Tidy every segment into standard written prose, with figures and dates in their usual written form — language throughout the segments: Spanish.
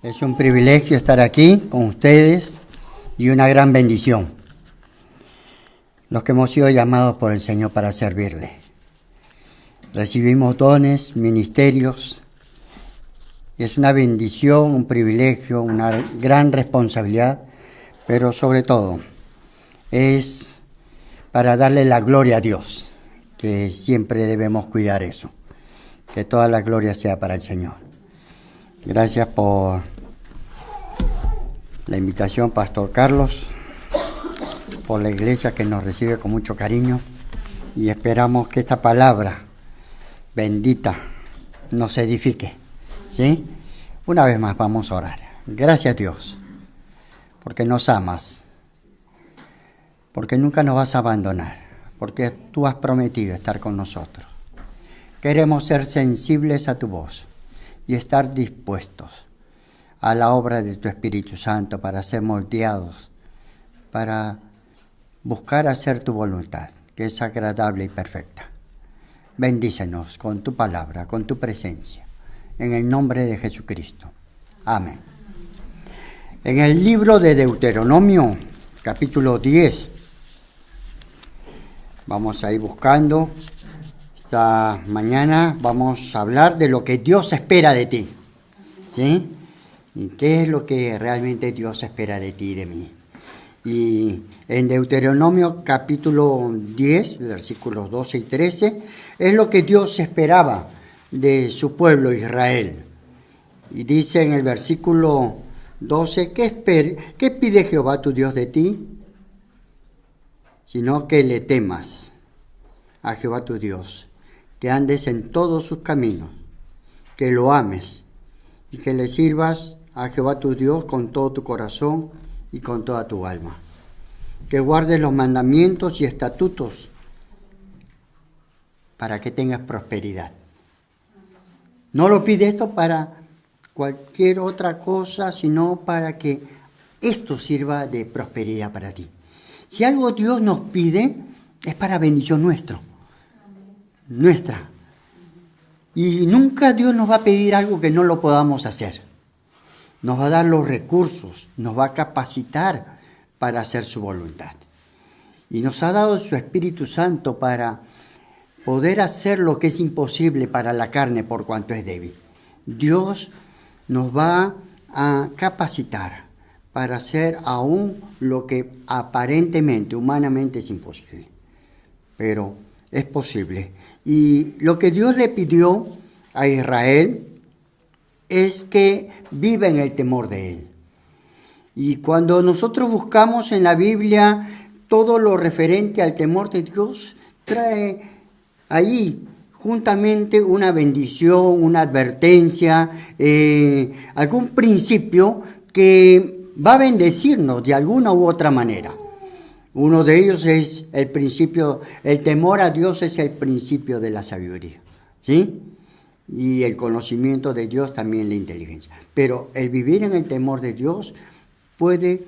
Es un privilegio estar aquí con ustedes y una gran bendición. Los que hemos sido llamados por el Señor para servirle. Recibimos dones, ministerios, y es una bendición, un privilegio, una gran responsabilidad, pero sobre todo es para darle la gloria a Dios, que siempre debemos cuidar eso, que toda la gloria sea para el Señor. Gracias por la invitación, Pastor Carlos, por la iglesia que nos recibe con mucho cariño, y esperamos que esta palabra bendita nos edifique, ¿sí? Una vez más vamos a orar. Gracias, Dios, porque nos amas, porque nunca nos vas a abandonar, porque tú has prometido estar con nosotros. Queremos ser sensibles a tu voz y estar dispuestos a la obra de tu Espíritu Santo para ser moldeados, para buscar hacer tu voluntad, que es agradable y perfecta. Bendícenos con tu palabra, con tu presencia, en el nombre de Jesucristo. Amén. En el libro de Deuteronomio, capítulo 10, vamos a ir buscando. Esta mañana vamos a hablar de lo que Dios espera de ti, ¿sí? ¿Qué es lo que realmente Dios espera de ti y de mí? Y en Deuteronomio capítulo 10, versículos 12 y 13, es lo que Dios esperaba de su pueblo Israel. Y dice en el versículo 12, ¿qué pide Jehová tu Dios de ti? Sino que le temas a Jehová tu Dios, que andes en todos sus caminos, que lo ames y que le sirvas a Jehová tu Dios con todo tu corazón y con toda tu alma. Que guardes los mandamientos y estatutos para que tengas prosperidad. No lo pide esto para cualquier otra cosa, sino para que esto sirva de prosperidad para ti. Si algo Dios nos pide, es para bendición nuestra. Y nunca Dios nos va a pedir algo que no lo podamos hacer. Nos va a dar los recursos, nos va a capacitar para hacer su voluntad. Y nos ha dado su Espíritu Santo para poder hacer lo que es imposible para la carne por cuanto es débil. Dios nos va a capacitar para hacer aún lo que aparentemente, humanamente es imposible. Pero es posible. Y lo que Dios le pidió a Israel es que viva en el temor de Él. Y cuando nosotros buscamos en la Biblia todo lo referente al temor de Dios, trae ahí juntamente una bendición, una advertencia, algún principio que va a bendecirnos de alguna u otra manera. Uno de ellos es el principio, el temor a Dios es el principio de la sabiduría, ¿sí? Y el conocimiento de Dios también la inteligencia. Pero el vivir en el temor de Dios puede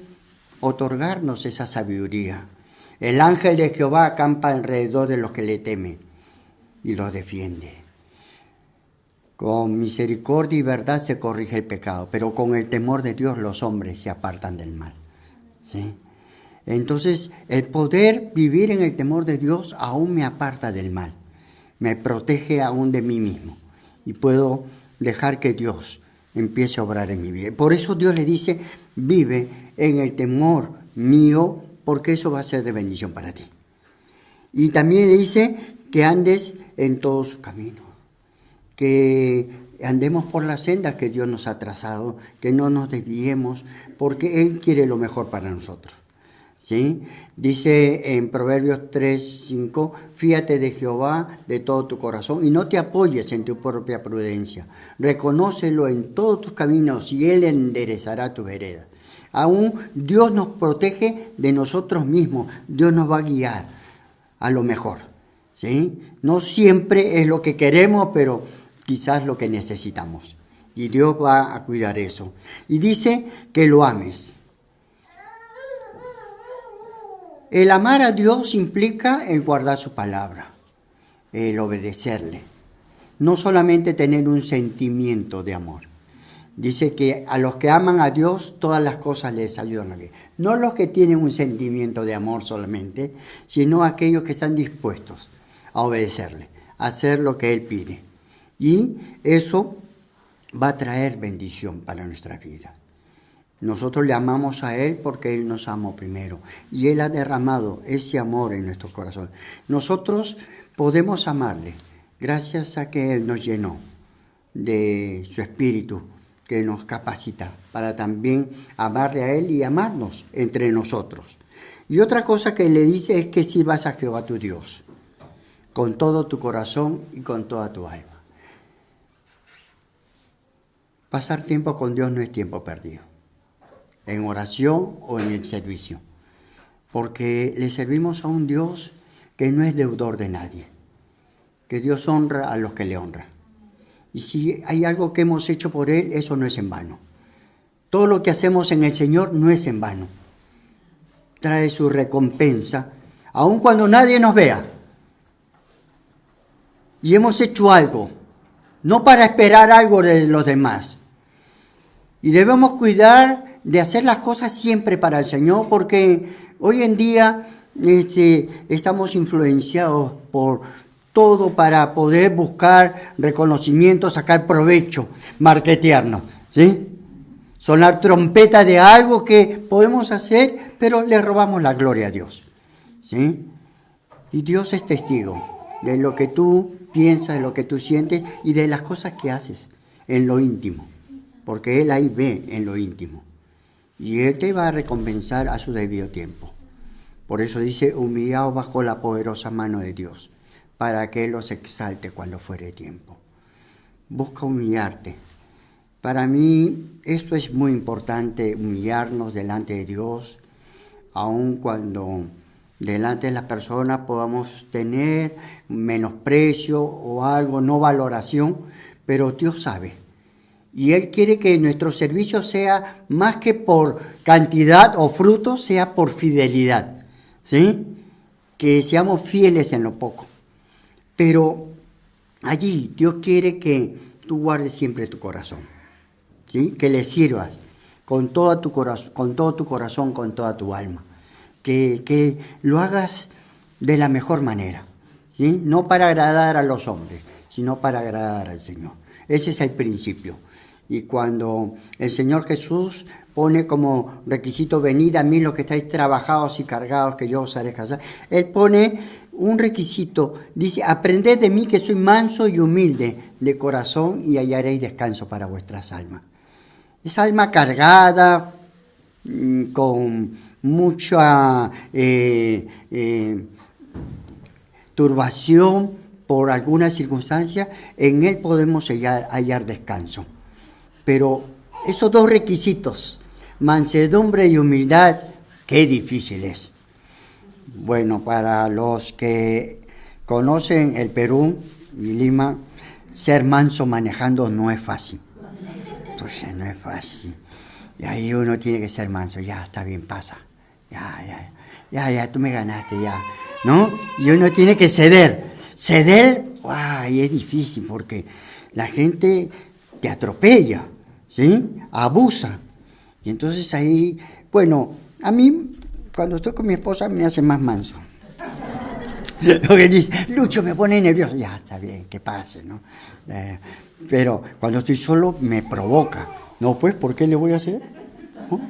otorgarnos esa sabiduría. El ángel de Jehová acampa alrededor de los que le temen y los defiende. Con misericordia y verdad se corrige el pecado, pero con el temor de Dios los hombres se apartan del mal, ¿sí? Entonces, el poder vivir en el temor de Dios aún me aparta del mal, me protege aún de mí mismo y puedo dejar que Dios empiece a obrar en mi vida. Por eso Dios le dice, vive en el temor mío, porque eso va a ser de bendición para ti. Y también le dice que andes en todo su camino, que andemos por las sendas que Dios nos ha trazado, que no nos desviemos, porque Él quiere lo mejor para nosotros. ¿Sí? Dice en Proverbios 3:5, fíate de Jehová de todo tu corazón y no te apoyes en tu propia prudencia. Reconócelo en todos tus caminos y Él enderezará tus veredas. Aún Dios nos protege de nosotros mismos, Dios nos va a guiar a lo mejor, ¿sí? No siempre es lo que queremos, pero quizás lo que necesitamos. Y Dios va a cuidar eso. Y dice que lo ames. El amar a Dios implica el guardar su palabra, el obedecerle. No solamente tener un sentimiento de amor, Dice que a los que aman a Dios, todas las cosas les ayudan a bien. No los que tienen un sentimiento de amor solamente, sino aquellos que están dispuestos a obedecerle, a hacer lo que Él pide. Y eso va a traer bendición para nuestra vida. Nosotros le amamos a Él porque Él nos amó primero. Y Él ha derramado ese amor en nuestro corazón. Nosotros podemos amarle gracias a que Él nos llenó de su espíritu, que nos capacita para también amarle a Él y amarnos entre nosotros. Y otra cosa que le dice es que sirvas a Jehová tu Dios, con todo tu corazón y con toda tu alma. Pasar tiempo con Dios no es tiempo perdido, en oración o en el servicio, porque le servimos a un Dios que no es deudor de nadie, que Dios honra a los que le honran. Y si hay algo que hemos hecho por Él, eso no es en vano. Todo lo que hacemos en el Señor no es en vano. Trae su recompensa, aun cuando nadie nos vea. Y hemos hecho algo, no para esperar algo de los demás. Y debemos cuidar de hacer las cosas siempre para el Señor, porque hoy en día estamos influenciados por todo para poder buscar reconocimiento, sacar provecho, marketearnos, ¿sí? Sonar trompeta de algo que podemos hacer, pero le robamos la gloria a Dios, ¿sí? Y Dios es testigo de lo que tú piensas, de lo que tú sientes y de las cosas que haces en lo íntimo, porque Él ahí ve en lo íntimo. Y Él te va a recompensar a su debido tiempo. Por eso dice, humillaos bajo la poderosa mano de Dios, para que Él los exalte cuando fuere tiempo. Busca humillarte. Para mí esto es muy importante, humillarnos delante de Dios, aun cuando delante de las personas podamos tener menosprecio o algo, no valoración, pero Dios sabe. Y Él quiere que nuestro servicio sea más que por cantidad o fruto, sea por fidelidad, ¿sí? Que seamos fieles en lo poco. Pero allí Dios quiere que tú guardes siempre tu corazón, ¿sí? Que le sirvas con todo tu corazón, con toda tu alma. Que lo hagas de la mejor manera, ¿sí? No para agradar a los hombres, sino para agradar al Señor. Ese es el principio. Y cuando el Señor Jesús pone como requisito, venid a mí los que estáis trabajados y cargados, que yo os haré casar, Él pone un requisito, dice, aprended de mí que soy manso y humilde de corazón y hallaréis descanso para vuestras almas. Esa alma cargada, con mucha turbación por alguna circunstancia, en Él podemos hallar descanso. Pero esos dos requisitos, mansedumbre y humildad, qué difícil es. Bueno, para los que conocen el Perú y Lima, ser manso manejando no es fácil. Pues no es fácil. Y ahí uno tiene que ser manso. Ya, está bien, pasa. Ya, tú me ganaste, ya. ¿No? Y uno tiene que ceder. Ceder, y es difícil porque la gente te atropella, ¿sí? Abusa. Y entonces ahí, bueno, a mí, cuando estoy con mi esposa, me hace más manso. Porque dice, Lucho, me pone nervioso. Ya, está bien, que pase, ¿no? Pero cuando estoy solo, me provoca. No, pues, ¿por qué le voy a hacer? ¿No?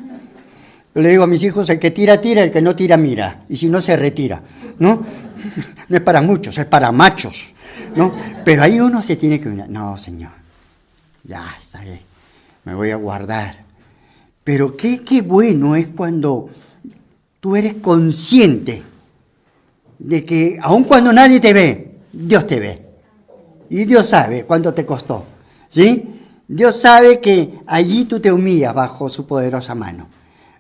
Yo le digo a mis hijos, el que tira, tira, el que no tira, mira. Y si no, se retira, ¿no? No es para muchos, es para machos, ¿no? Pero ahí uno se tiene que unir. No, Señor, ya, está bien, me voy a guardar. Pero qué bueno es cuando tú eres consciente de que aun cuando nadie te ve, Dios te ve. Y Dios sabe cuánto te costó, ¿sí? Dios sabe que allí tú te humillas bajo su poderosa mano.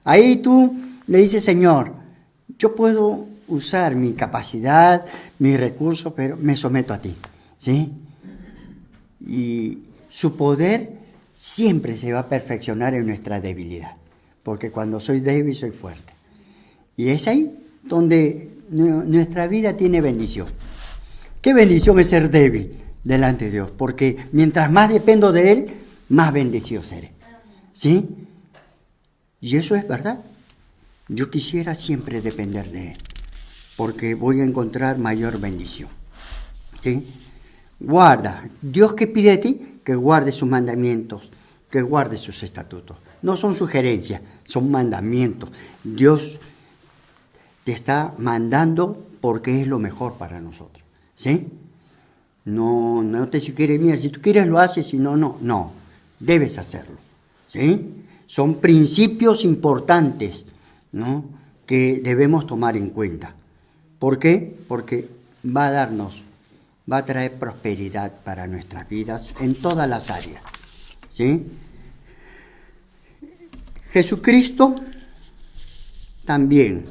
Ahí tú le dices, Señor, yo puedo usar mi capacidad, mis recursos, pero me someto a ti, ¿sí? Y su poder siempre se va a perfeccionar en nuestra debilidad, porque cuando soy débil soy fuerte. Y es ahí donde nuestra vida tiene bendición. ¿Qué bendición es ser débil delante de Dios? Porque mientras más dependo de Él, más bendecido seré. ¿Sí? Y eso es verdad. Yo quisiera siempre depender de Él, porque voy a encontrar mayor bendición. ¿Sí? Guarda. Dios que pide de ti, que guarde sus mandamientos, que guarde sus estatutos. No son sugerencias, son mandamientos. Dios te está mandando porque es lo mejor para nosotros. ¿Sí? No te sugieres, mira, si tú quieres lo haces, si no, no. No, debes hacerlo. ¿Sí? Son principios importantes, ¿no?, que debemos tomar en cuenta. ¿Por qué? Porque va a traer prosperidad para nuestras vidas en todas las áreas. ¿Sí? Jesucristo también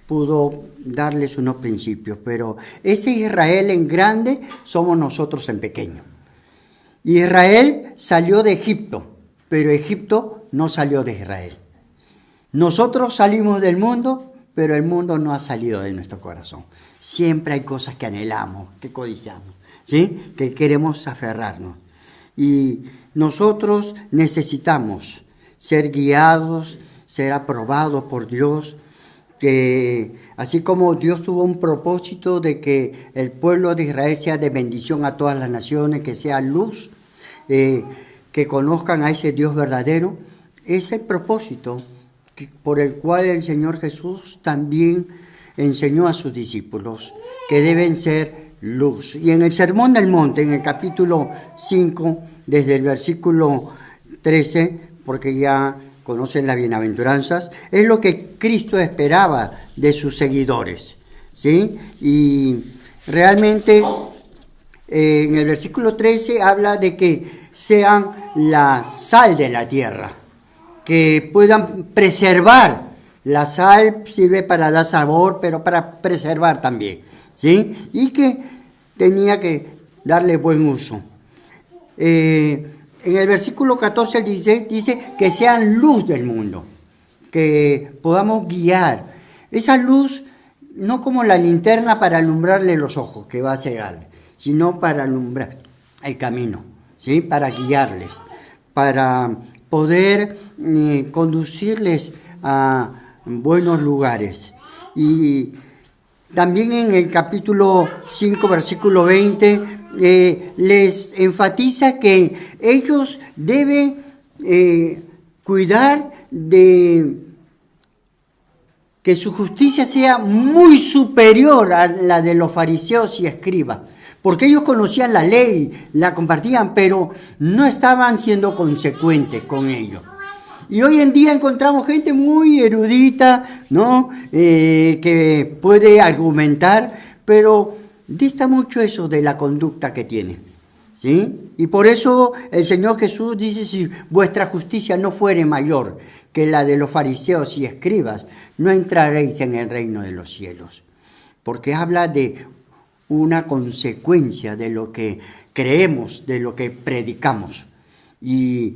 pudo darles unos principios, pero ese Israel en grande somos nosotros en pequeño. Israel salió de Egipto, pero Egipto no salió de Israel. Nosotros salimos del mundo, pero el mundo no ha salido de nuestro corazón. Siempre hay cosas que anhelamos, que codiciamos, ¿sí?, que queremos aferrarnos. Y nosotros necesitamos ser guiados, ser aprobados por Dios, que así como Dios tuvo un propósito de que el pueblo de Israel sea de bendición a todas las naciones, que sea luz, que conozcan a ese Dios verdadero, es el propósito por el cual el Señor Jesús también enseñó a sus discípulos que deben ser luz. Y en el Sermón del Monte, en el capítulo 5, desde el versículo 13, porque ya conocen las bienaventuranzas, es lo que Cristo esperaba de sus seguidores, ¿sí? Y realmente en el versículo 13 habla de que sean la sal de la tierra, que puedan preservar. La sal sirve para dar sabor, pero para preservar también, ¿sí? Y que tenía que darle buen uso. En el versículo 14 al 16 dice que sean luz del mundo, que podamos guiar. Esa luz no como la linterna para alumbrarle los ojos, que va a cegar, sino para alumbrar el camino, ¿sí?, para guiarles, para poder conducirles a buenos lugares. Y también en el capítulo 5, versículo 20, les enfatiza que ellos deben cuidar de que su justicia sea muy superior a la de los fariseos y escribas, porque ellos conocían la ley, la compartían, pero no estaban siendo consecuentes con ello. Y hoy en día encontramos gente muy erudita, ¿no?, que puede argumentar, pero dista mucho eso de la conducta que tiene, ¿sí? Y por eso el Señor Jesús dice, si vuestra justicia no fuere mayor que la de los fariseos y escribas, no entraréis en el reino de los cielos. Porque habla de una consecuencia de lo que creemos, de lo que predicamos. Y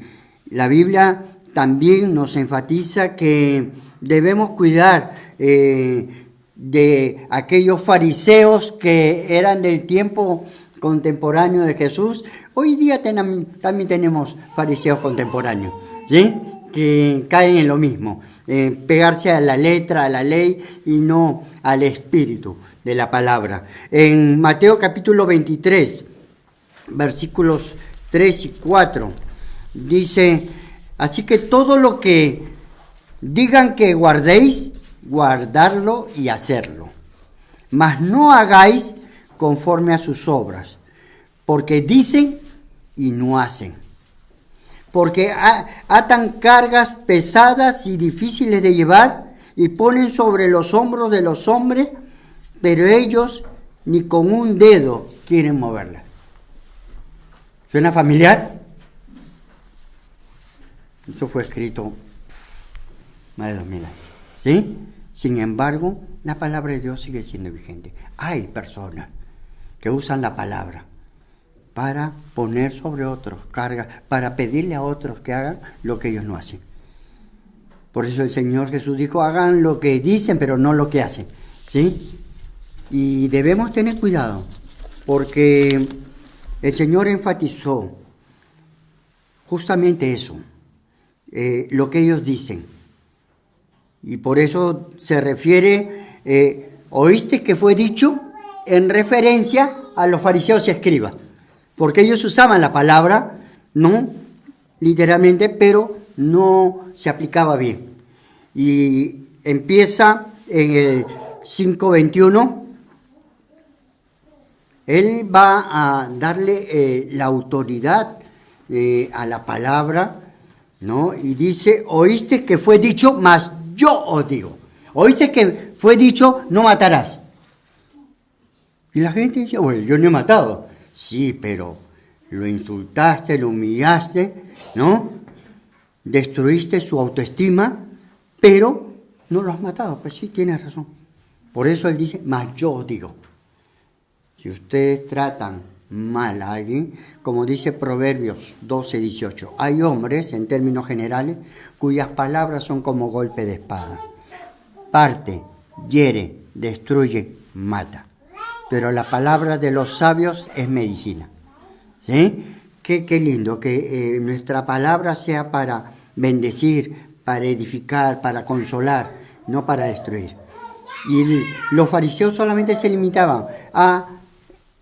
la Biblia también nos enfatiza que debemos cuidar de aquellos fariseos que eran del tiempo contemporáneo de Jesús. Hoy día también tenemos fariseos contemporáneos, ¿sí?, que caen en lo mismo, pegarse a la letra, a la ley y no al espíritu de la palabra. En Mateo capítulo 23, versículos 3 y 4, dice: así que todo lo que digan que guardéis, guardarlo y hacerlo. Mas no hagáis conforme a sus obras, porque dicen y no hacen. Porque atan cargas pesadas y difíciles de llevar y ponen sobre los hombros de los hombres, pero ellos ni con un dedo quieren moverlas. ¿Suena familiar? Eso fue escrito más de 2000 años, ¿sí? Sin embargo, la palabra de Dios sigue siendo vigente. Hay personas que usan la palabra para poner sobre otros cargas, para pedirle a otros que hagan lo que ellos no hacen. Por eso el Señor Jesús dijo, hagan lo que dicen, pero no lo que hacen, ¿sí? Y debemos tener cuidado, porque el Señor enfatizó justamente eso, lo que ellos dicen. Y por eso se refiere, oíste que fue dicho en referencia a los fariseos y escribas, porque ellos usaban la palabra, no literalmente, pero no se aplicaba bien. Y empieza en el 5:21, él va a darle la autoridad a la palabra, ¿no? Y dice, oíste que fue dicho, mas yo os digo. Oíste que fue dicho, no matarás. Y la gente dice, bueno, yo no he matado. Sí, pero lo insultaste, lo humillaste, ¿no? Destruiste su autoestima, pero no lo has matado. Pues sí, tienes razón. Por eso él dice, mas yo os digo. Si ustedes tratan mal a alguien, como dice Proverbios 12:18, hay hombres, en términos generales, cuyas palabras son como golpe de espada. Parte, hiere, destruye, mata. Pero la palabra de los sabios es medicina. ¿Sí? Qué lindo que nuestra palabra sea para bendecir, para edificar, para consolar, no para destruir. Y los fariseos solamente se limitaban a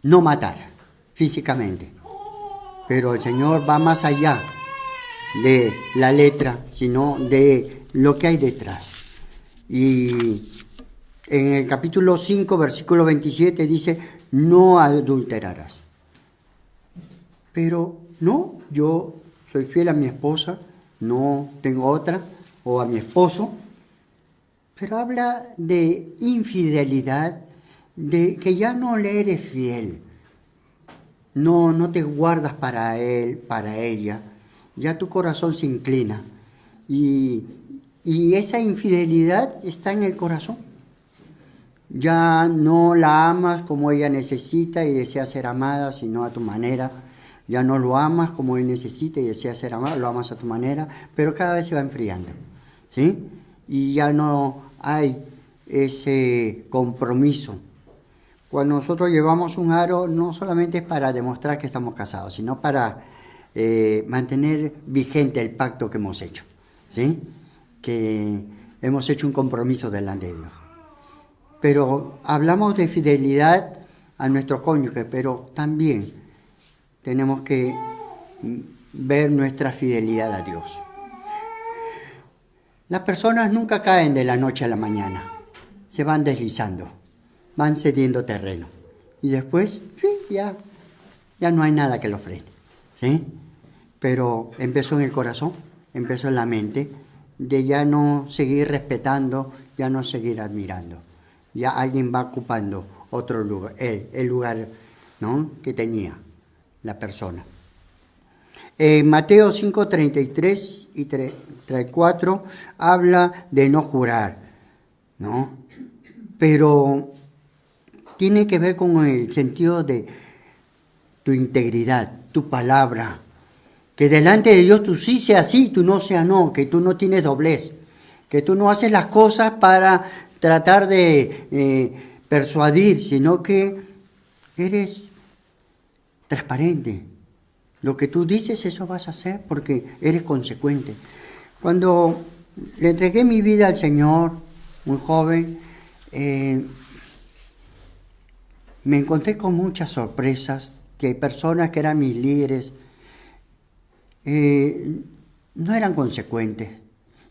no matar físicamente. Pero el Señor va más allá de la letra, sino de lo que hay detrás. Y en el capítulo 5, versículo 27 dice, no adulterarás. Pero no, yo soy fiel a mi esposa, no tengo otra, o a mi esposo. Pero habla de infidelidad, de que ya no le eres fiel. No te guardas para él, para ella. Ya tu corazón se inclina. Y esa infidelidad está en el corazón. Ya no la amas como ella necesita y desea ser amada, sino a tu manera. Ya no lo amas como él necesita y desea ser amado, lo amas a tu manera, pero cada vez se va enfriando, ¿sí? Y ya no hay ese compromiso. Cuando nosotros llevamos un aro, no solamente es para demostrar que estamos casados, sino para mantener vigente el pacto que hemos hecho, ¿sí? Que hemos hecho un compromiso delante de Dios. Pero hablamos de fidelidad a nuestro cónyuge, pero también tenemos que ver nuestra fidelidad a Dios. Las personas nunca caen de la noche a la mañana, se van deslizando, van cediendo terreno y después sí, ya no hay nada que los frene, ¿sí? Pero empezó en el corazón, empezó en la mente, de ya no seguir respetando, ya no seguir admirando. Ya alguien va ocupando otro lugar, el lugar, ¿no?, que tenía la persona. Mateo 5:33 y 34 habla de no jurar, ¿no? Pero tiene que ver con el sentido de tu integridad, tu palabra. Que delante de Dios tú sí seas sí, tú no seas no, que tú no tienes doblez, que tú no haces las cosas para tratar de persuadir, sino que eres transparente. Lo que tú dices, eso vas a hacer porque eres consecuente. Cuando le entregué mi vida al Señor, muy joven, me encontré con muchas sorpresas, que personas que eran mis líderes no eran consecuentes.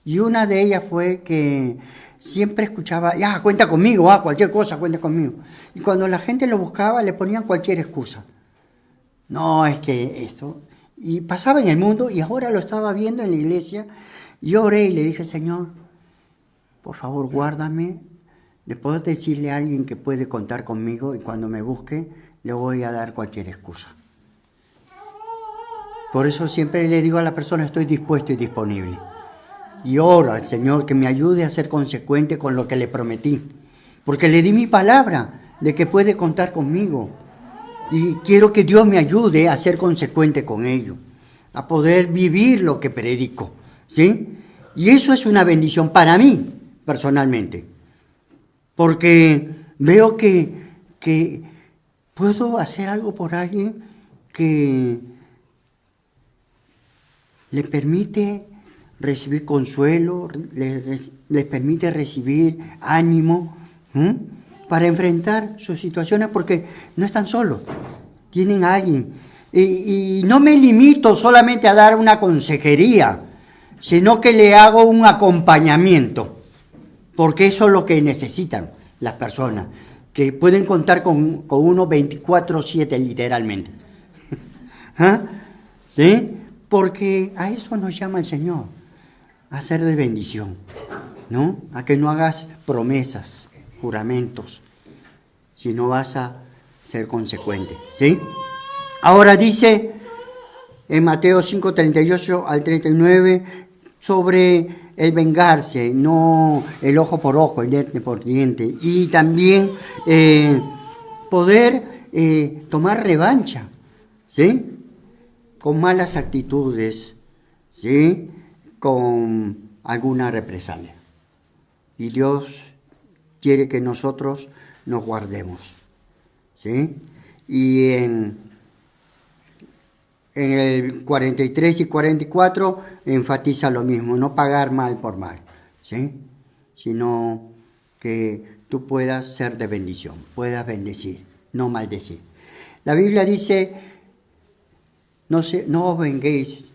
Y una de ellas fue que siempre escuchaba, ya, cuenta conmigo, cualquier cosa, cuenta conmigo. Y cuando la gente lo buscaba, le ponían cualquier excusa. No, es que esto. Y pasaba en el mundo y ahora lo estaba viendo en la iglesia. Y oré y le dije, Señor, por favor, guárdame de poder decirle a alguien que puede contar conmigo y cuando me busque le voy a dar cualquier excusa. Por eso siempre le digo a la persona, estoy dispuesto y disponible. Y oro al Señor que me ayude a ser consecuente con lo que le prometí. Porque le di mi palabra de que puede contar conmigo. Y quiero que Dios me ayude a ser consecuente con ello, a poder vivir lo que predico, ¿sí? Y eso es una bendición para mí, personalmente, porque veo que puedo hacer algo por alguien que les permite recibir consuelo, les permite recibir ánimo para enfrentar sus situaciones, porque no están solos, tienen a alguien. Y no me limito solamente a dar una consejería, sino que le hago un acompañamiento, porque eso es lo que necesitan las personas, que pueden contar con uno 24/7 literalmente. ¿Ah? ¿Sí? Porque a eso nos llama el Señor, a ser de bendición, ¿no? A que no hagas promesas, juramentos, sino vas a ser consecuente, ¿sí? Ahora dice en Mateo 5:38 al 39 sobre el vengarse, no el ojo por ojo, el diente por diente, y también poder tomar revancha, ¿sí? Con malas actitudes, ¿sí? Con alguna represalia. Y Dios quiere que nosotros nos guardemos, ¿sí? Y en el 43 y 44 enfatiza lo mismo, no pagar mal por mal, ¿sí? Sino que tú puedas ser de bendición, puedas bendecir, no maldecir. La Biblia dice, no os venguéis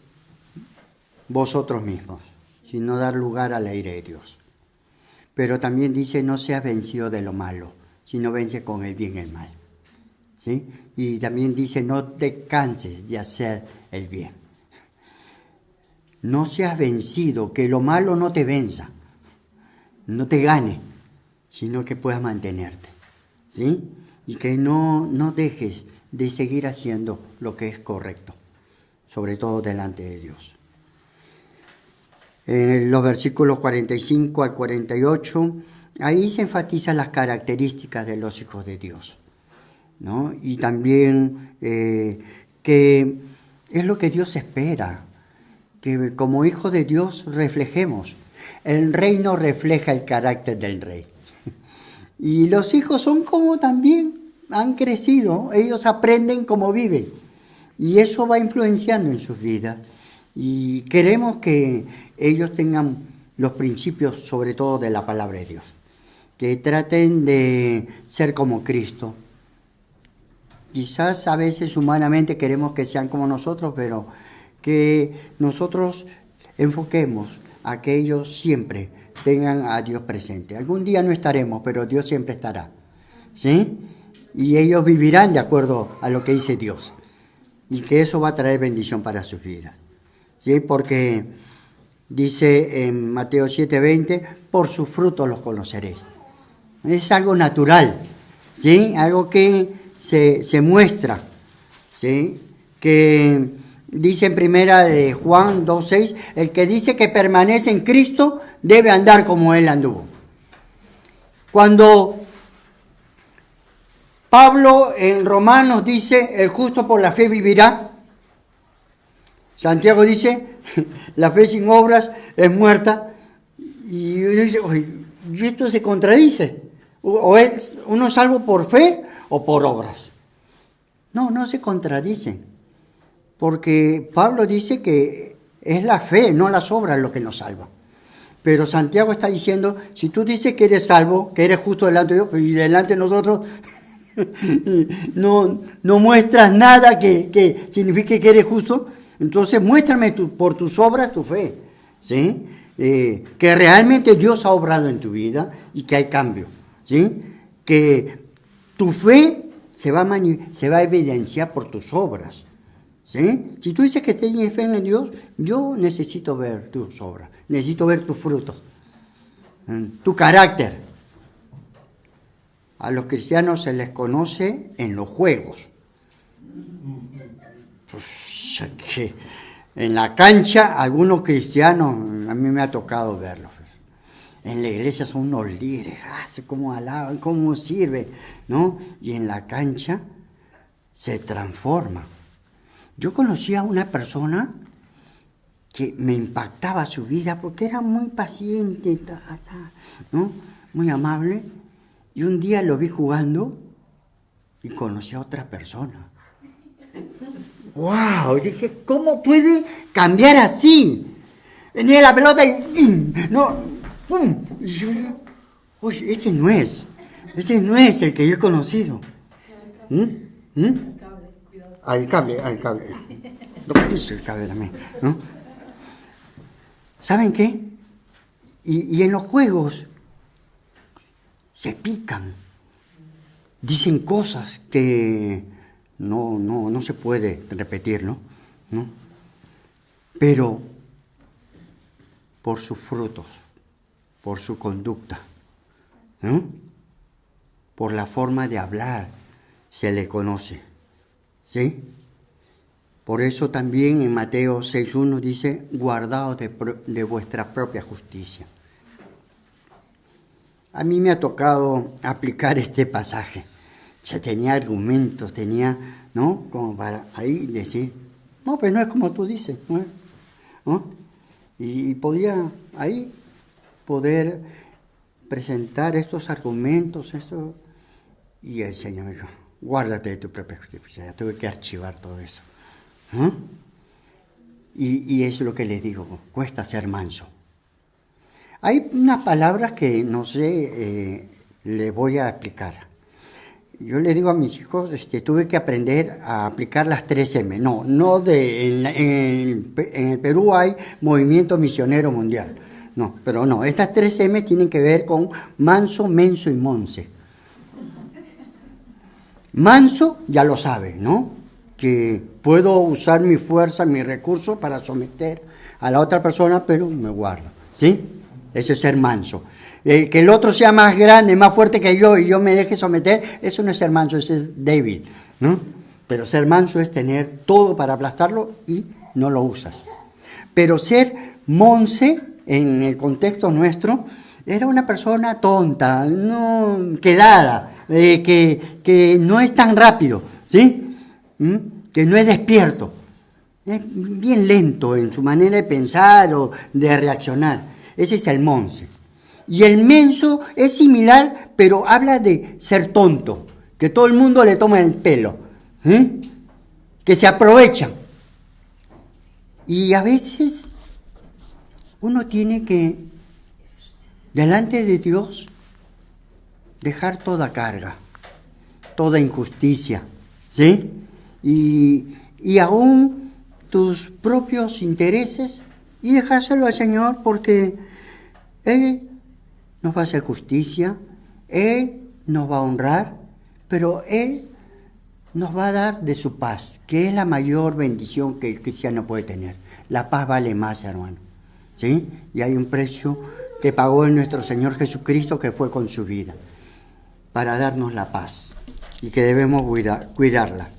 vosotros mismos, sino dar lugar a la ira de Dios. Pero también dice, no seas vencido de lo malo, sino vence con el bien el mal, ¿sí? Y también dice, no te canses de hacer el bien. No seas vencido, que lo malo no te venza, no te gane, sino que puedas mantenerte, ¿sí? Y que no dejes de seguir haciendo lo que es correcto, sobre todo delante de Dios. En los versículos 45 al 48, ahí se enfatizan las características de los hijos de Dios, ¿no? Y también que es lo que Dios espera, que como hijos de Dios reflejemos. El reino refleja el carácter del rey. Y los hijos son como también han crecido, ellos aprenden cómo viven. Y eso va influenciando en sus vidas. Y queremos que ellos tengan los principios, sobre todo de la palabra de Dios. Que traten de ser como Cristo. Quizás a veces humanamente queremos que sean como nosotros, pero que nosotros enfoquemos a que ellos siempre tengan a Dios presente. Algún día no estaremos, pero Dios siempre estará, ¿sí? Y ellos vivirán de acuerdo a lo que dice Dios. Y que eso va a traer bendición para sus vidas, ¿sí? Porque dice en Mateo 7:20, por sus frutos los conoceréis. Es algo natural, ¿sí? Algo que se muestra, ¿sí? Que dice en primera de Juan 2:6, el que dice que permanece en Cristo debe andar como Él anduvo. Cuando Pablo en Romanos dice, el justo por la fe vivirá, Santiago dice, la fe sin obras es muerta, y uno dice, oye, ¿y esto se contradice? ¿O es uno salvo por fe o por obras? No se contradicen, porque Pablo dice que es la fe, no las obras lo que nos salva. Pero Santiago está diciendo, si tú dices que eres salvo, que eres justo delante de Dios, y delante de nosotros no muestras nada que signifique que eres justo, entonces muéstrame por tus obras tu fe, ¿sí? Que realmente Dios ha obrado en tu vida y que hay cambio, ¿sí? Que tu fe se va a evidenciar por tus obras, ¿sí? Si tú dices que tienes fe en Dios, yo necesito ver tus obras, necesito ver tus frutos, tu carácter. A los cristianos se les conoce en los juegos. Pues, que en la cancha, algunos cristianos, a mí me ha tocado verlos. En la iglesia son unos líderes, cómo alaban, cómo sirven, ¿no? Y en la cancha se transforma. Yo conocí a una persona que me impactaba su vida porque era muy paciente, ¿no? Muy amable. Y un día lo vi jugando y conocí a otra persona. ¡Wow! Dije, ¿cómo puede cambiar así? Venía la pelota y no, ¡pum! Y yo, oye, ese no es el que yo he conocido. El cable. No pise el cable también, ¿no? ¿Saben qué? Y en los juegos se pican, dicen cosas que no se puede repetir, ¿no? Pero por sus frutos, por su conducta, ¿no? Por la forma de hablar se le conoce, ¿sí? Por eso también en Mateo 6.1 dice, guardaos de vuestra propia justicia. A mí me ha tocado aplicar este pasaje. Ya tenía argumentos, ¿no? Como para ahí decir, no, pues no es como tú dices, ¿no? Y podía ahí poder presentar estos argumentos, y el Señor me dijo, guárdate de tu propia justicia. Ya tuve que archivar todo eso. Y es lo que les digo, cuesta ser manso. Hay unas palabras que no sé, le voy a explicar. Yo le digo a mis hijos, tuve que aprender a aplicar las 3M. En el Perú hay Movimiento Misionero Mundial. No, pero no, estas 3M tienen que ver con manso, menso y monse. Manso, ya lo sabe, ¿no? Que puedo usar mi fuerza, mi recurso para someter a la otra persona, pero me guardo, ¿sí? Ese es ser manso. Que el otro sea más grande, más fuerte que yo y yo me deje someter, eso no es ser manso, eso es débil, ¿no? Pero ser manso es tener todo para aplastarlo y no lo usas. Pero ser monse, en el contexto nuestro, era una persona tonta, no quedada, que no es tan rápido, ¿sí? Que no es despierto. Es bien lento en su manera de pensar o de reaccionar. Ese es el monse. Y el menso es similar, pero habla de ser tonto, que todo el mundo le toma el pelo, que se aprovechan. Y a veces uno tiene que, delante de Dios, dejar toda carga, toda injusticia, ¿sí? Y aún tus propios intereses y dejárselo al Señor porque Él nos va a hacer justicia, Él nos va a honrar, pero Él nos va a dar de su paz, que es la mayor bendición que el cristiano puede tener. La paz vale más, hermano, ¿sí? Y hay un precio que pagó nuestro Señor Jesucristo, que fue con su vida, para darnos la paz y que debemos cuidarla.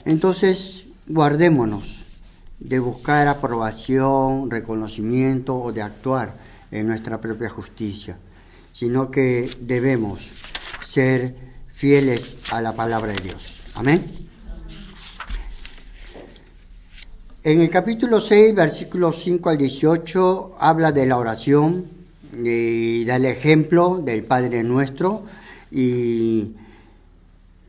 Entonces, guardémonos de buscar aprobación, reconocimiento o de actuar en nuestra propia justicia, sino que debemos ser fieles a la palabra de Dios. Amén. En el capítulo 6, versículos 5 al 18, habla de la oración y da el ejemplo del Padre Nuestro. Y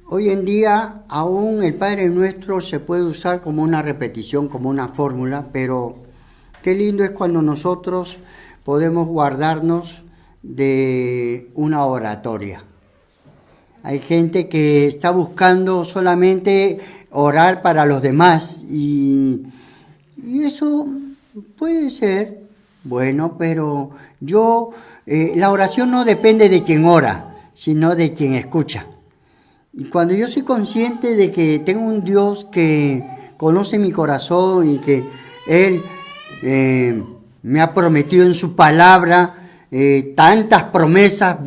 hoy en día aún el Padre Nuestro se puede usar como una repetición, como una fórmula, pero qué lindo es cuando nosotros podemos guardarnos de una oratoria. Hay gente que está buscando solamente orar para los demás y eso puede ser bueno, pero la oración no depende de quien ora, sino de quien escucha. Y cuando yo soy consciente de que tengo un Dios que conoce mi corazón y que Él me ha prometido en su palabra tantas promesas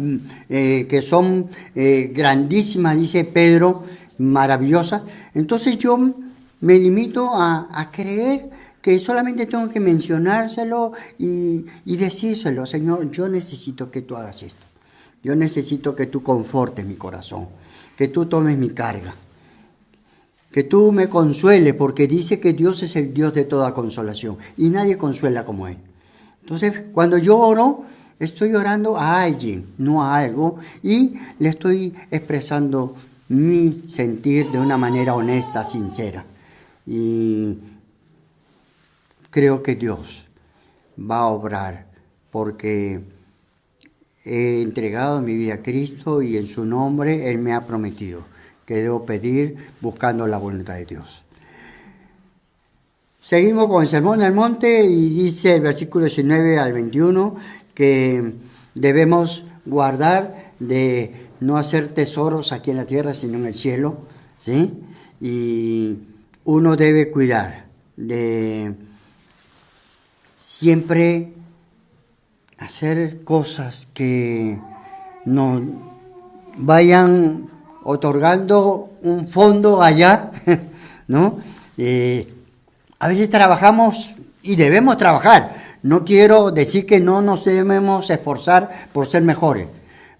que son grandísimas, dice Pedro, maravillosas, entonces yo me limito a creer que solamente tengo que mencionárselo y decírselo, Señor, yo necesito que tú hagas esto, yo necesito que tú confortes mi corazón, que tú tomes mi carga, que tú me consueles, porque dice que Dios es el Dios de toda consolación y nadie consuela como Él. Entonces, cuando yo oro, estoy orando a alguien, no a algo, y le estoy expresando mi sentir de una manera honesta, sincera. Y creo que Dios va a obrar, porque he entregado mi vida a Cristo y en su nombre Él me ha prometido que debo pedir buscando la voluntad de Dios. Seguimos con el Sermón del Monte y dice el versículo 19 al 21 que debemos guardar de no hacer tesoros aquí en la tierra, sino en el cielo, ¿sí? Y uno debe cuidar de siempre hacer cosas que nos vayan otorgando un fondo allá, ¿no? A veces trabajamos y debemos trabajar. No quiero decir que no nos debemos esforzar por ser mejores,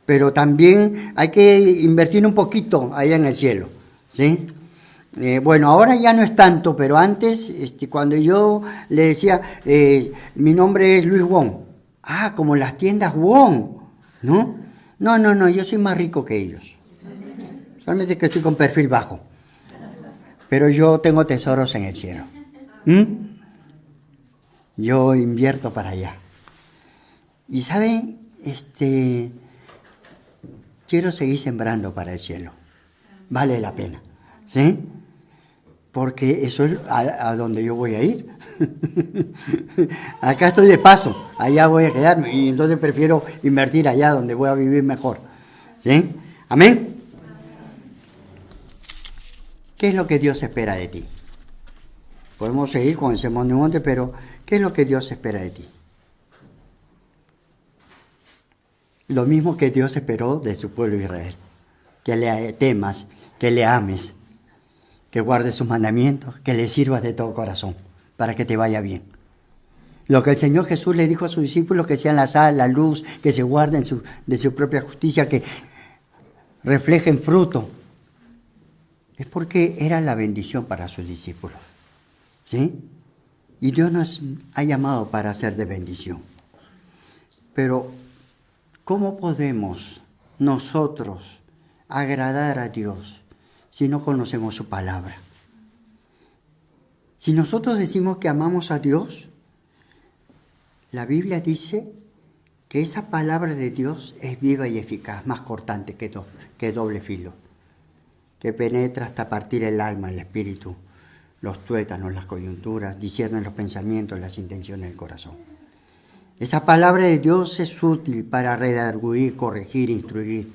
pero también hay que invertir un poquito allá en el cielo, ¿sí? Bueno, ahora ya no es tanto, pero antes, cuando yo le decía, mi nombre es Luis Wong. Ah, como las tiendas Wong, ¿no? No, yo soy más rico que ellos. Solamente que estoy con perfil bajo. Pero yo tengo tesoros en el cielo. Yo invierto para allá. Y ¿saben? Quiero seguir sembrando para el cielo. Vale la pena, ¿sí? Porque eso es a donde yo voy a ir. Acá estoy de paso, allá voy a quedarme y entonces prefiero invertir allá donde voy a vivir mejor, ¿sí? Amén. ¿Qué es lo que Dios espera de ti? Podemos seguir con el Sermón del Monte, pero ¿qué es lo que Dios espera de ti? Lo mismo que Dios esperó de su pueblo Israel. Que le temas, que le ames, que guardes sus mandamientos, que le sirvas de todo corazón, para que te vaya bien. Lo que el Señor Jesús le dijo a sus discípulos, que sean la sal, la luz, que se guarden de su propia justicia, que reflejen fruto, es porque era la bendición para sus discípulos, ¿sí? Y Dios nos ha llamado para ser de bendición. Pero, ¿cómo podemos nosotros agradar a Dios si no conocemos su palabra? Si nosotros decimos que amamos a Dios, la Biblia dice que esa palabra de Dios es viva y eficaz, más cortante que doble filo, que penetra hasta partir el alma, el espíritu, los tuétanos, las coyunturas, discierne los pensamientos, las intenciones del corazón. Esa palabra de Dios es útil para redarguir, corregir, instruir,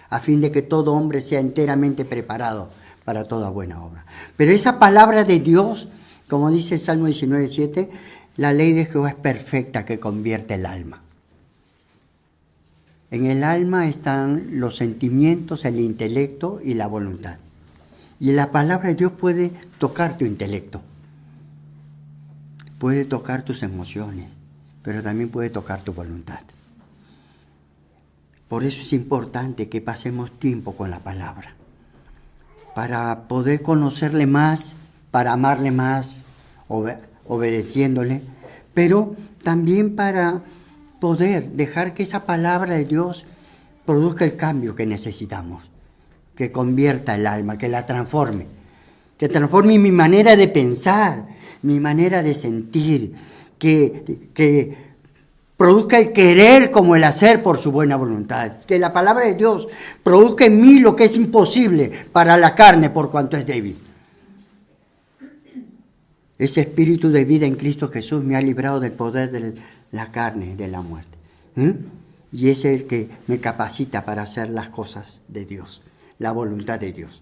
a fin de que todo hombre sea enteramente preparado para toda buena obra. Pero esa palabra de Dios, como dice el Salmo 19:7, la ley de Jehová es perfecta, que convierte el alma. En el alma están los sentimientos, el intelecto y la voluntad. Y la palabra de Dios puede tocar tu intelecto, puede tocar tus emociones, pero también puede tocar tu voluntad. Por eso es importante que pasemos tiempo con la palabra, para poder conocerle más, para amarle más, obedeciéndole, pero también para poder dejar que esa palabra de Dios produzca el cambio que necesitamos, que convierta el alma, que la transforme, que transforme mi manera de pensar, mi manera de sentir, que produzca el querer como el hacer por su buena voluntad, que la palabra de Dios produzca en mí lo que es imposible para la carne por cuanto es débil. Ese espíritu de vida en Cristo Jesús me ha librado del poder de la carne, de la muerte. Y es el que me capacita para hacer las cosas de Dios, la voluntad de Dios.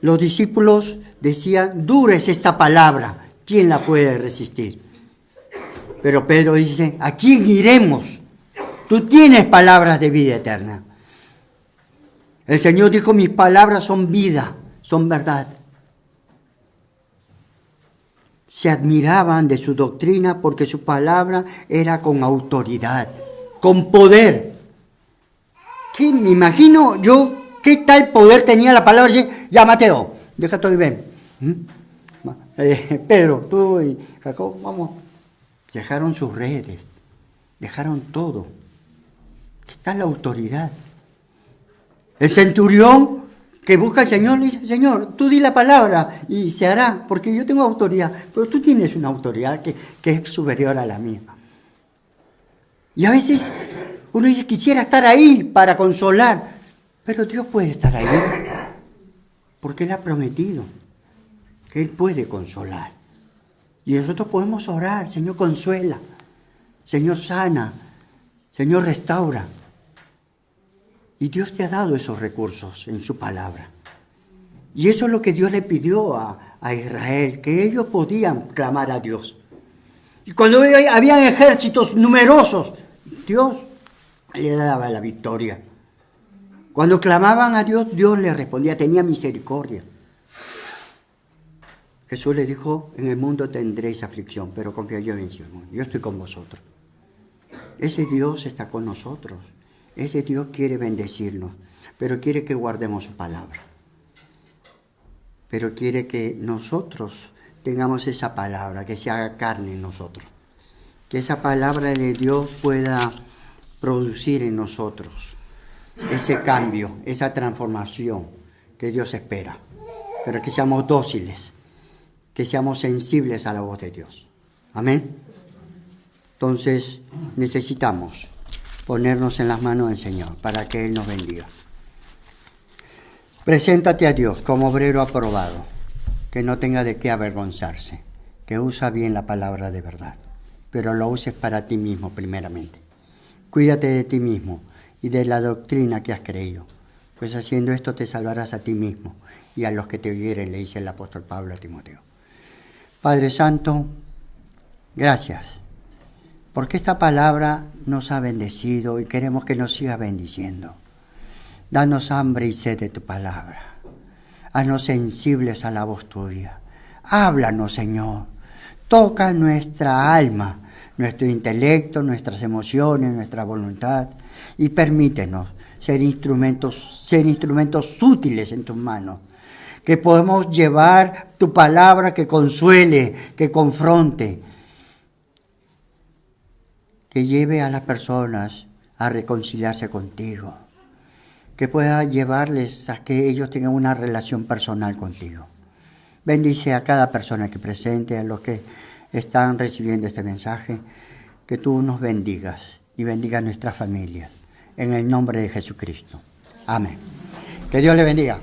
Los discípulos decían, dura es esta palabra, ¿quién la puede resistir? Pero Pedro dice, ¿a quién iremos? Tú tienes palabras de vida eterna. El Señor dijo, mis palabras son vida, son verdad. Se admiraban de su doctrina porque su palabra era con autoridad, con poder. ¿Qué? Me imagino yo qué tal poder tenía la palabra. Ya, Mateo, deja todo y ven. Pedro, tú y Jacob, vamos. Dejaron sus redes, dejaron todo. ¿Qué tal la autoridad? El centurión que busca al Señor dice, Señor, tú di la palabra y se hará, porque yo tengo autoridad, pero tú tienes una autoridad que es superior a la mía. Y a veces uno dice, quisiera estar ahí para consolar, pero Dios puede estar ahí, porque Él ha prometido que Él puede consolar. Y nosotros podemos orar, Señor, consuela, Señor, sana, Señor, restaura. Y Dios te ha dado esos recursos en su palabra. Y eso es lo que Dios le pidió a Israel, que ellos podían clamar a Dios. Y cuando habían ejércitos numerosos, Dios le daba la victoria. Cuando clamaban a Dios, Dios les respondía, tenía misericordia. Jesús le dijo, en el mundo tendréis aflicción, pero confía, yo vencí el mundo, yo estoy con vosotros. Ese Dios está con nosotros. Ese Dios quiere bendecirnos, pero quiere que guardemos su palabra. Pero quiere que nosotros tengamos esa palabra, que se haga carne en nosotros. Que esa palabra de Dios pueda producir en nosotros ese cambio, esa transformación que Dios espera. Pero que seamos dóciles, que seamos sensibles a la voz de Dios. Amén. Entonces necesitamos ponernos en las manos del Señor para que Él nos bendiga. Preséntate a Dios como obrero aprobado, que no tenga de qué avergonzarse, que usa bien la palabra de verdad, pero lo uses para ti mismo primeramente. Cuídate de ti mismo y de la doctrina que has creído, pues haciendo esto te salvarás a ti mismo y a los que te oyeren, le dice el apóstol Pablo a Timoteo. Padre Santo, gracias, porque esta palabra nos ha bendecido y queremos que nos siga bendiciendo. Danos hambre y sed de tu palabra. Haznos sensibles a la voz tuya. Háblanos, Señor. Toca nuestra alma, nuestro intelecto, nuestras emociones, nuestra voluntad y permítenos ser instrumentos útiles en tus manos. Que podemos llevar tu palabra que consuele, que confronte, que lleve a las personas a reconciliarse contigo, que pueda llevarles a que ellos tengan una relación personal contigo. Bendice a cada persona que presente, a los que están recibiendo este mensaje, que tú nos bendigas y bendiga a nuestras familias, en el nombre de Jesucristo. Amén. Que Dios le bendiga.